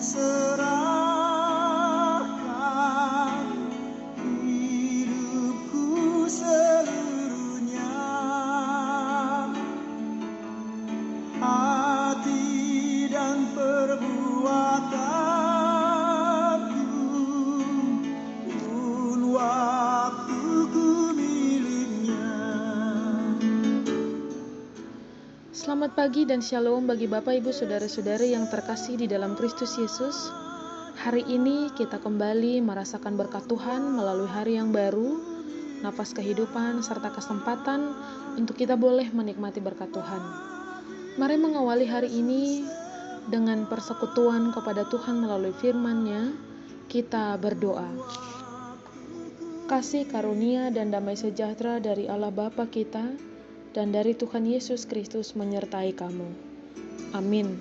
serahkan hidupku seluruhnya, hati dan perbuatanku, pun waktuku miliknya. Selamat pagi dan shalom bagi Bapak, Ibu, Saudara-saudari yang terkasih di dalam Kristus Yesus. Hari ini kita kembali merasakan berkat Tuhan melalui hari yang baru, napas kehidupan, serta kesempatan untuk kita boleh menikmati berkat Tuhan. Mari mengawali hari ini dengan persekutuan kepada Tuhan melalui firman-Nya. Kita berdoa. Kasih karunia dan damai sejahtera dari Allah Bapa kita dan dari Tuhan Yesus Kristus menyertai kamu. Amin.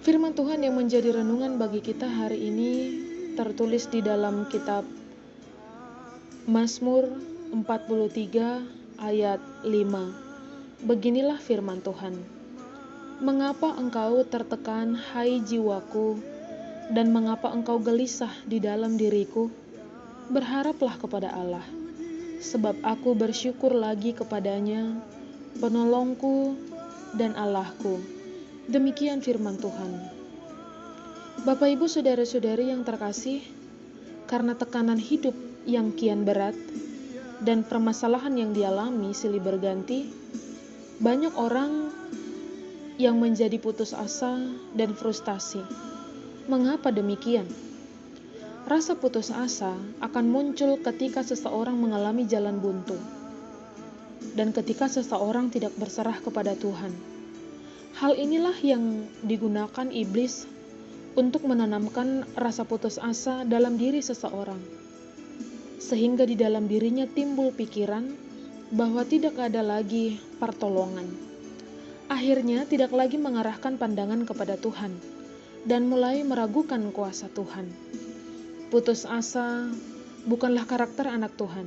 Firman Tuhan yang menjadi renungan bagi kita hari ini tertulis di dalam kitab Mazmur 43 ayat 5. Beginilah firman Tuhan. Mengapa engkau tertekan, hai jiwaku, dan mengapa engkau gelisah di dalam diriku? Berharaplah kepada Allah, sebab aku bersyukur lagi kepadanya, penolongku dan Allahku. Demikian firman Tuhan. Bapak, Ibu, Saudara-saudari yang terkasih, karena tekanan hidup yang kian berat dan permasalahan yang dialami silih berganti, banyak orang yang menjadi putus asa dan frustasi. Mengapa demikian? Rasa putus asa akan muncul ketika seseorang mengalami jalan buntu dan ketika seseorang tidak berserah kepada Tuhan. Hal inilah yang digunakan iblis untuk menanamkan rasa putus asa dalam diri seseorang, sehingga di dalam dirinya timbul pikiran bahwa tidak ada lagi pertolongan. Akhirnya tidak lagi mengarahkan pandangan kepada Tuhan dan mulai meragukan kuasa Tuhan. Putus asa bukanlah karakter anak Tuhan,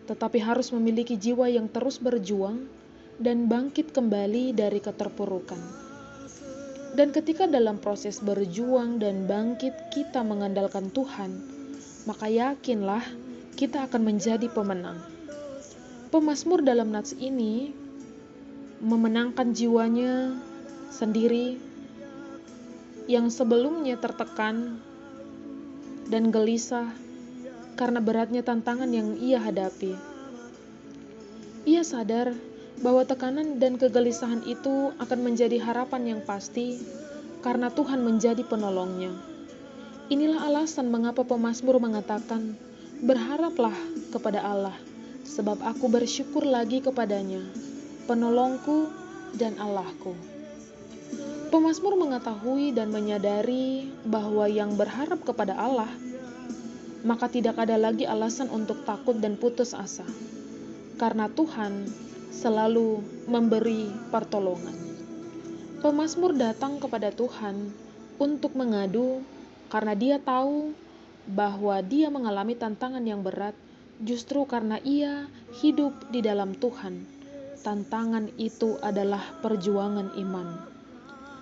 tetapi harus memiliki jiwa yang terus berjuang dan bangkit kembali dari keterpurukan. Dan ketika dalam proses berjuang dan bangkit kita mengandalkan Tuhan, maka yakinlah kita akan menjadi pemenang. Pemazmur dalam nats ini memenangkan jiwanya sendiri yang sebelumnya tertekan dan gelisah karena beratnya tantangan yang ia hadapi. Ia sadar bahwa tekanan dan kegelisahan itu akan menjadi harapan yang pasti karena Tuhan menjadi penolongnya. Inilah alasan mengapa pemazmur mengatakan, "Berharaplah kepada Allah, sebab aku bersyukur lagi kepadanya, penolongku dan Allahku." Pemazmur mengetahui dan menyadari bahwa yang berharap kepada Allah, maka tidak ada lagi alasan untuk takut dan putus asa, karena Tuhan selalu memberi pertolongan. Pemazmur datang kepada Tuhan untuk mengadu karena dia tahu bahwa dia mengalami tantangan yang berat justru karena ia hidup di dalam Tuhan. Tantangan itu adalah perjuangan iman.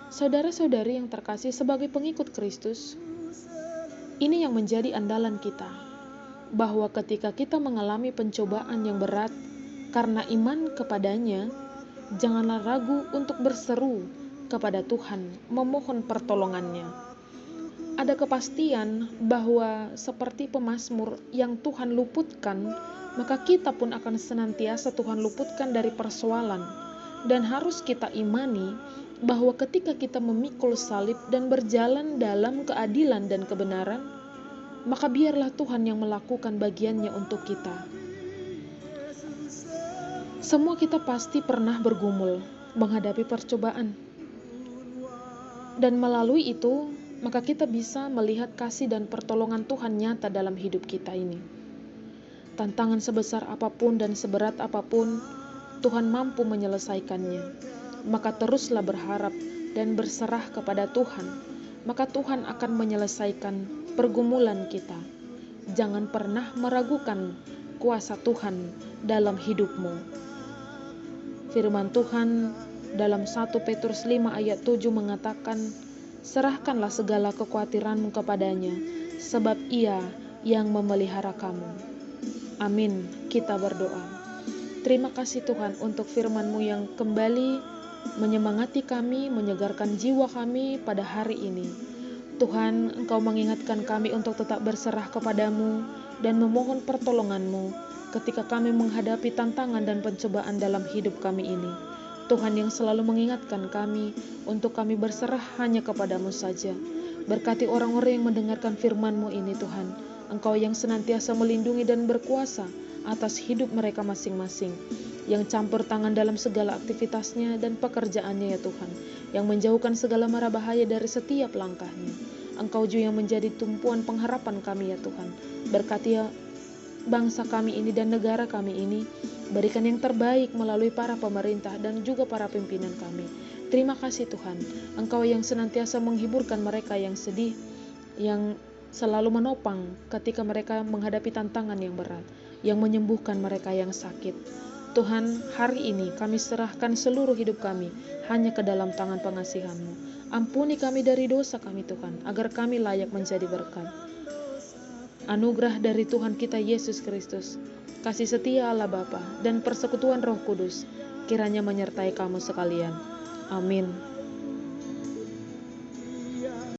Saudara-saudari yang terkasih, sebagai pengikut Kristus, ini yang menjadi andalan kita, bahwa ketika kita mengalami pencobaan yang berat karena iman kepadanya, janganlah ragu untuk berseru kepada Tuhan, memohon pertolongannya. Ada kepastian bahwa seperti pemazmur yang Tuhan luputkan, maka kita pun akan senantiasa Tuhan luputkan dari persoalan. Dan harus kita imani bahwa ketika kita memikul salib dan berjalan dalam keadilan dan kebenaran, maka biarlah Tuhan yang melakukan bagiannya untuk kita. Semua kita pasti pernah bergumul menghadapi percobaan. Dan melalui itu, maka kita bisa melihat kasih dan pertolongan Tuhan nyata dalam hidup kita ini. Tantangan sebesar apapun dan seberat apapun, Tuhan mampu menyelesaikannya. Maka teruslah berharap dan berserah kepada Tuhan, maka Tuhan akan menyelesaikan pergumulan kita. Jangan pernah meragukan kuasa Tuhan dalam hidupmu. Firman Tuhan dalam 1 Petrus 5 ayat 7 mengatakan, Serahkanlah segala kekhawatiranmu kepadanya, sebab Ia yang memelihara kamu. Amin. Kita berdoa. Terima kasih Tuhan untuk firman-Mu yang kembali menyemangati kami, menyegarkan jiwa kami pada hari ini. Tuhan, Engkau mengingatkan kami untuk tetap berserah kepadamu dan memohon pertolongan-Mu ketika kami menghadapi tantangan dan pencobaan dalam hidup kami ini. Tuhan yang selalu mengingatkan kami untuk kami berserah hanya kepadamu saja. Berkati orang-orang yang mendengarkan firman-Mu ini Tuhan. Engkau yang senantiasa melindungi dan berkuasa atas hidup mereka masing-masing, yang campur tangan dalam segala aktivitasnya dan pekerjaannya ya Tuhan, yang menjauhkan segala mara bahaya dari setiap langkahnya. Engkau juga yang menjadi tumpuan pengharapan kami ya Tuhan. Berkati ya bangsa kami ini dan negara kami ini, berikan yang terbaik melalui para pemerintah dan juga para pimpinan kami. Terima kasih Tuhan, Engkau yang senantiasa menghiburkan mereka yang sedih, yang selalu menopang ketika mereka menghadapi tantangan yang berat, yang menyembuhkan mereka yang sakit. Tuhan, hari ini kami serahkan seluruh hidup kami hanya ke dalam tangan pengasihan-Mu. Ampuni kami dari dosa kami Tuhan, agar kami layak menjadi berkat. Anugerah dari Tuhan kita Yesus Kristus, kasih setia Allah Bapa, dan persekutuan Roh Kudus kiranya menyertai kamu sekalian. Amin.